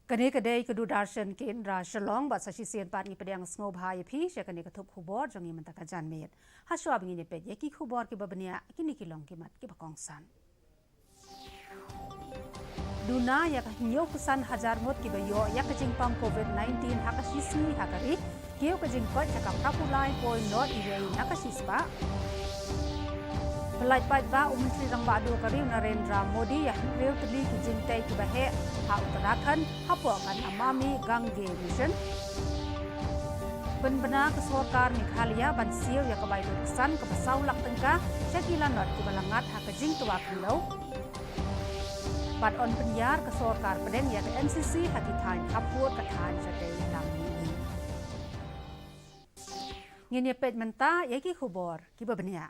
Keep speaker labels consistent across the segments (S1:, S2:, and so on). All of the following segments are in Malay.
S1: Kani kedai kedu darshan Kendra Shillong bat sashi sian pat ni pedang sngo bhai phi she kani kethup khubor jongi mentaka janmet haswa bingi ne pe yeki khubor ki babania kini kilong ki mat ki bakong san Duna ya nyo kusan hajar ngot ki bayo ya kajingpang COVID-19 hakashisni hakari kio kajingpat ya kapulai poi not iwei nakashispa Pelai ba Menteri Rang Badu Kari Narendra Modi yang real teli ki jingtai ki bahe ha Uttarakhand hapo kan amami gangge mission Benbena ke Sorkar Meghalaya ban siu ya kebai kesan ke Pasaulak Tengka Syakilan not ki balangat ha ke jing tuak pulau Pat on penyar ke Sorkar Pedeng ya ke NCC hati thain kapur ke thain syadai dang ini Ngini pet menta ya ki khubor ki babenia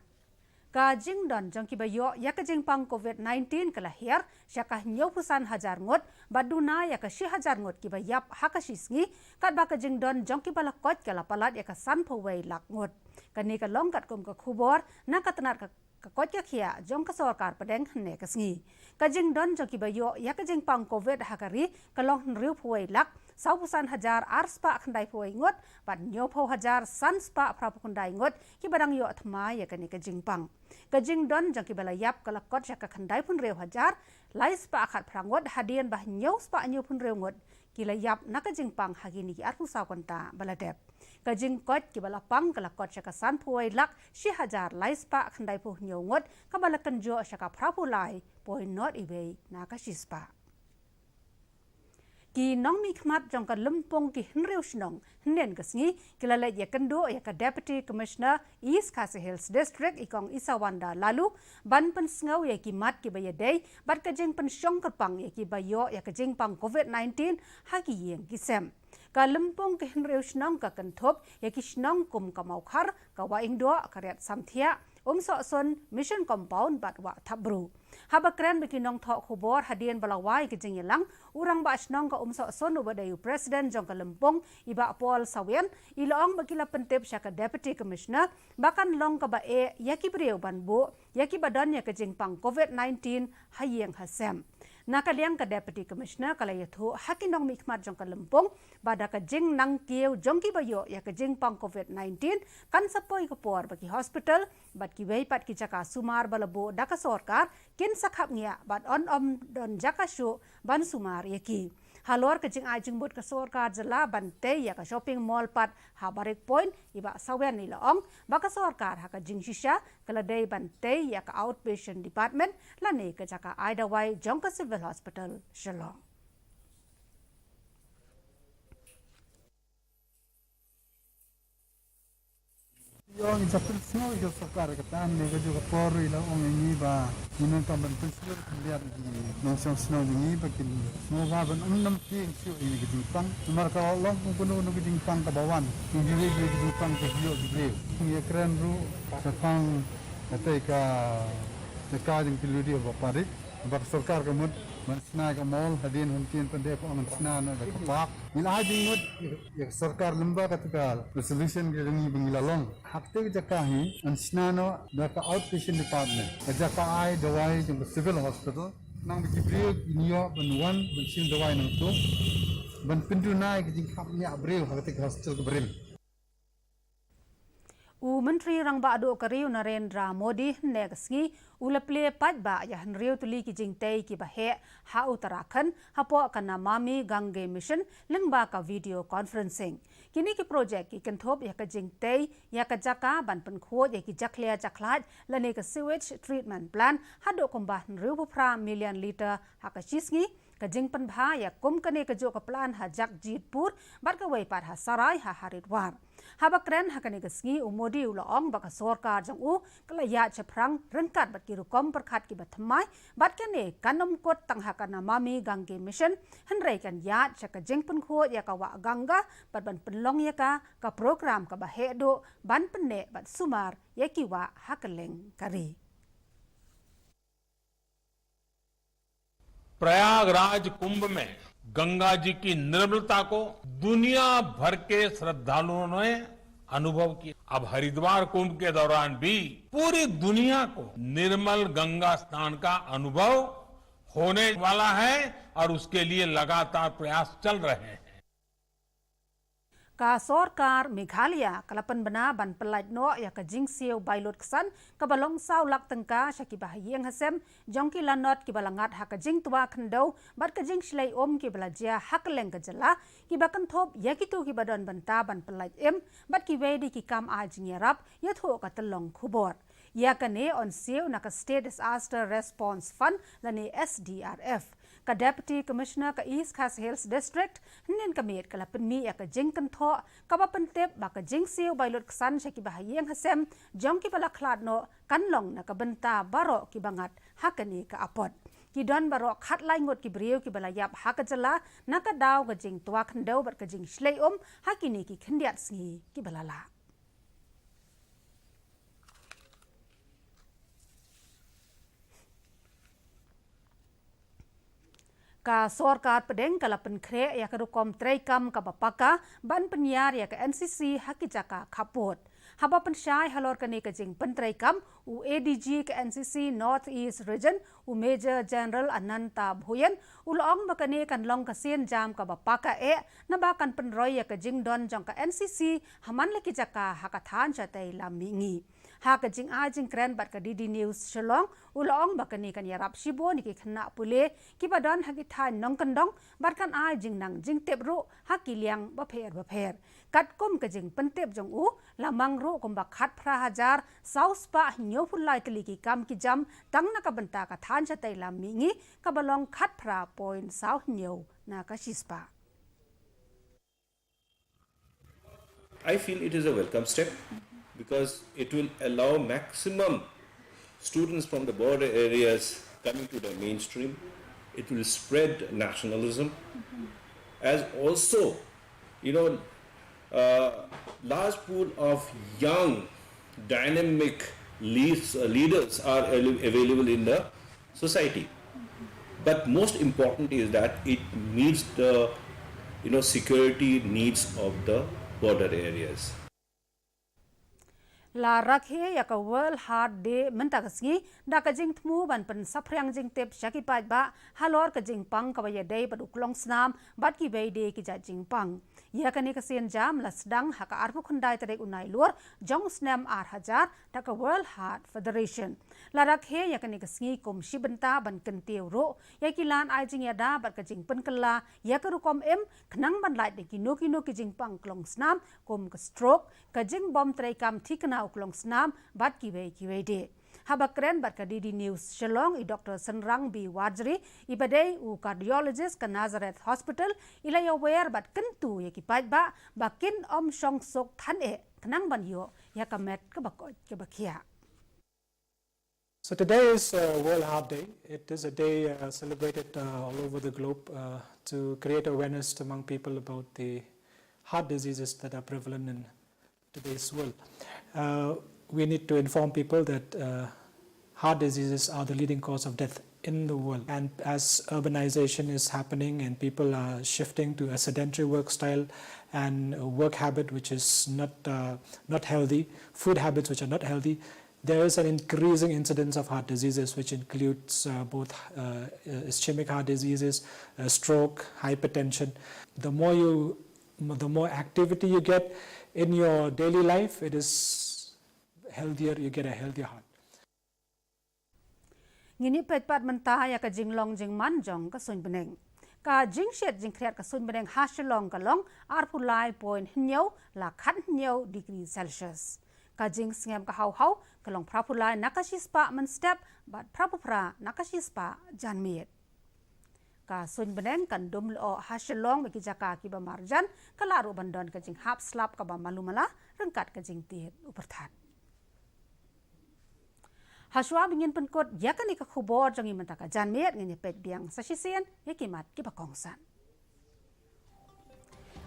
S1: Kajing don jong kibayo ya kajing pang COVID-19 kelahir syakah nyopusan hajar ngot baduna ya ka 1000 ngot kibayap hakasisngi kat ba kajing don jong kibalakot kalapalat ya ka san phawai lak ngot kani ka long kat kum ka khubor na katanat ka kot ka khia jong ka sarkar pedeng ne kasngi kajing don jong kibayo ya kajing pang COVID hakari kalong riu phawai lak 1000 hajar arspa khandai phawai ngot ban nyopho hajar san spa prapukundai ngot ki badang yo athma ya kani kajing pang Kajing don jang kibalayap kalakot siya kakhanday pun rew hajar, lais pa akat prangot hadian bah nyaw spa anyo pun rew ngot, kilayap na kajing pang hagini ki arpu sakwanta baladep. Kajing kot kibalapang kalakot siya kasan puway lak si hajar lais pa akhanday puh nyaw ngot, kabalakan jo siya ka prapulay, poy not ibay na kasispa. Ki nong mi khmat jong ka lumpong ki hnrew shnong hnen kasngi kilala ya kendo ya ka Deputy Commissioner East Khasi Hills District ikong Isawanda lalu ban pen sngaw ya ki mat ki bayadai bat ka jeng pen syong kapang ya ki bayo ya ka jeng pang COVID-19 hagi yeng ki sem ka lumpong ki hnrew shnong ka kanthop ya ki shnong kum ka maukhar ka waing do karyat samthia so son mission compound bat wa thabru habakran bikinong thok khubor hadian balawai ke jinglang urang ba snong ka so son ubadayu president jong kalempong iba Paul Sawian ilong bakila pentep syaka deputy commissioner bakan long ka ba yaki breu banbu yaki badan ya ke jingpang COVID-19 hayeng hasem Nakaliang ka Deputy Commissioner kalayathu hakinong mikmat jong kalempong bada ka jing nang kieu jongki bayo ya ka jing pang COVID-19 kan sapoy kapor bagi hospital bat ki wei pat ki jaka sumar balabo daka sorkar kin sakhap ngia bat on don jaka shu ban sumar yaki halor ka jing ajing bot ka sorkar jala bante ya ka shopping mall pat habarik point iba sawen ni laong baka sorkar ha ka jing shisha kaladai bante ya ka outpatient department lani ka jaka aidawai jong ka civil hospital Shillong
S2: Yung sa personal yung sarkar katan ni ko juga pori la ong ini ba minang ka ban personal lihat di nang snow ni ba kin mo ba ban nam ting siu ini giding pang mar ka long kung kuno no giding pang ka bawan kung gili giding pang ka hiyo gidre ye kren ru sa pang katay ka ding piludi ba parit ba sarkar ka mud man sna ka mall hadin huntin pande ko man sna na ka pak ila ding mud ye sarkar lamba ka resolution ke ni bingilalong hakte jakahi an sna no da ka outpatient department ka jaka ai dawai jong civil hospital nang bi priyo niyo ban wan ban sim dawai nang tu ban pintu nai ke jing khap ni abril hakte hospital ke bril
S1: Menteri Rang Badu Kariu Narendra Modi negasngi ulaple pat ba ya hnriu tuli ki jingtai ki bahe ha Uttarakhand hapo kana mami gangge mission lengba ka video conferencing kini ki project ki kanthop ya ka jingtai ya ka jaka ban pen kho ya ki jaklia jaklat lani ka sewage treatment plant hado komba hnriu phra million liter ha ka chisngi ka jingpan bha ya kum kane ka jo ka plan ha jak jitpur bat ka wei pat ha sarai ha haridwar habakren hakane gasngi umodi ulaong baka sorkar jang u kalaya chaprang rengkat bat kiru kom perkhat ki bathmai bat kane kanom kot tang hakana mami gangge mission hanrei kan ya chaka jengpun kho ya ka wa ganga bat ban penlong ya ka program ka bahe do ban penne bat sumar ya ki wa hakaleng kari
S3: Prayagraj कुंभ में गंगा जी की निर्मलता को दुनिया भर के श्रद्धालुओं ने अनुभव किया अब हरिद्वार कुंभ के दौरान भी पूरी दुनिया को निर्मल गंगा स्नान का अनुभव होने वाला है और उसके लिए लगातार प्रयास चल रहे हैं.
S1: Ka sorkar Meghalaya kalapan bana ban pelait no ya ka jingsiu bailot kesan ka balong sau lak tengka syaki bahayeng hasem jongki lanot ki balangat ha ka jing tua khendau bat ka jing slai ki balaja hak leng ka jala ki bakan thop ya ki tu ki badon banta ban pelait bat ki wedi ki kam a jing yarap ya tho ka telong khubor ya ka ne on siu na ka state disaster response fund lani SDRF ka Deputy Commissioner ka East Khasi Hills District nen ka met kala penmi ya ka jing kan tho ka ba pentep ba ka jing siu bailot ksan syaki bahayeng hasem jongki pala khlad no kanlong na ka benta baro ki bangat hakani ka apot ki don baro khat lai ngot ki breu ki balayap hakajala na ka daw ka jing twa khandau bat ka jing shlei hakini ki khendiat sngi ki balala ka sorkar pedeng kala penkre ya ka rukom treikam ka bapaka ban penyar ya ka NCC hakijaka khapot haba pensyai halor kane ka jing pentreikam u ADG ka NCC North East Region u Major General Ananta Bhuyan ulong bakane kan long ka sien jam ka bapaka na ba kan penroy ya ka jing don jong ka NCC haman laki jaka hakathan chatai lamingi ha ka jing a jing kren bat ka DD News Shillong ulong bakani kan yarap shibo ni ki khna pule ki badon ha ki than nong kan dong bat kan a jing nang jing tepru ha ki liang ba pher kat kom ka jing pentep jong u lamang ru kom ba khat phra hajar south pa nyo phulai tli ki kam ki jam tang na ka banta ka than chatai lamingi ka balong khat phra point south nyo na ka shispa
S4: I feel it is a welcome step because it will allow maximum students from the border areas coming to the mainstream. It will spread nationalism, as also, large pool of young, dynamic leaders are available in the society. But most important is that it meets the security needs of the border areas.
S1: La rakhe ya ka World Heart Day menta ka sngi da ka jing thmu ban pen saphryang jing tep shaki pat ba halor ka jing pang ka ya day padu klong snam bat ki bay day ki ja jing pang ya ka ni ka sen jam lasdang ha ka arpu khundai tarek unai lor jong snam ar hajar da ka World Heart Federation la rakhe ya ka ni ka sngi kom shibenta ban ken teu ro ya ki lan ai jing ya da bat ka jing pen kala ya ka ru kom khnang ban lai de ki no ki jing pang klong snam kom ka stroke ka jing bom trai kam thikna uklong snam bat ki wei de habakren bat ka DD News Shillong i Dr. Senrang B Wajri i badai u cardiologist ka Nazareth Hospital ila ya wer bat kentu ya ki pat ba bakin shong sok than knang ban yo ya ka met ka bakot ka bakhia.
S5: So today is World Heart Day. It is a day celebrated all over the globe to create awareness among people about the heart diseases that are prevalent in today's world. We need to inform people that heart diseases are the leading cause of death in the world. And as urbanization is happening and people are shifting to a sedentary work style and a work habit which is not healthy, food habits which are not healthy, there is an increasing incidence of heart diseases, which includes both ischemic heart diseases, stroke, hypertension. The more activity you get in your daily life, it is healthier, you get a healthier heart.
S1: Ngini petpat mentah ya ka jinglong jingman jong ka sun beneng. Ka jing shet jing kreat ka sun beneng ha Shillong ka long arpulai point hnyau la khat hnyau degree Celsius. Ka jing sngem ka hau ka long prapulai nakashispa man step bat prapupra nakashispa janmiet. Ka sun beneng kan dum lo ha Shillong bagi jaka ki ba marjan ka laru bandon ka jing hap slap ka ba malumala rengkat ka jing tiet uperthat. Haswa bingin penkot yakan ika khubor jangi mentaka janmet ngene pet biang sasisian yakimat ki bakongsan.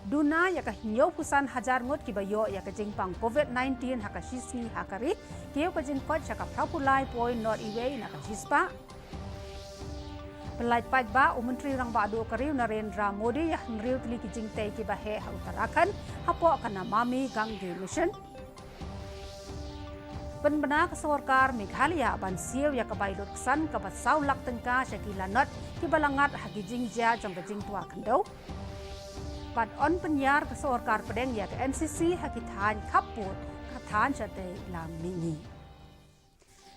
S1: Duna yaka hinyo pusan hajar ngot ki bayo yaka jingpang COVID-19 haka shisni hakari kiyo ka jingkot yaka prapulai point not iwe naka jispa. Pelait pat ba Menteri Rang Badu Kariu Narendra Modi ya henriu tli ki jingtai ki bahe ha Uttarakhand hapo kana mami gangge mission. Penbenak sorkar Meghalaya ban siu ya kabai lut san ka basau lak tengka syakilanot ki balangat hagi jingja jong ka jing tua kendo. Ban on penyar ke sorkar pedeng ya ke NCC hagi than kaput ka than chate la mingi.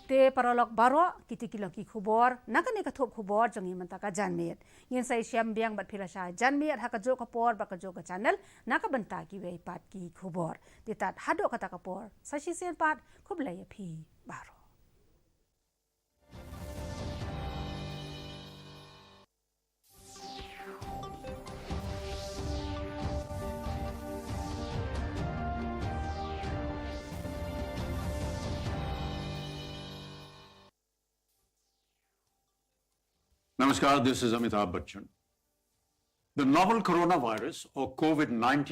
S1: Te parolog baro kiti kiloki khubor nakane ka thop khubor jongi mantaka janmet yin sai syam biang bat philasha janmet ha ka jo kapor ba ka jo ka channel naka banta ki wei pat ki khubor titat hado kata kapor sashi sen pat khublai phi baro.
S6: Namaskar, this is Amitabh Bachchan. The novel coronavirus or COVID-19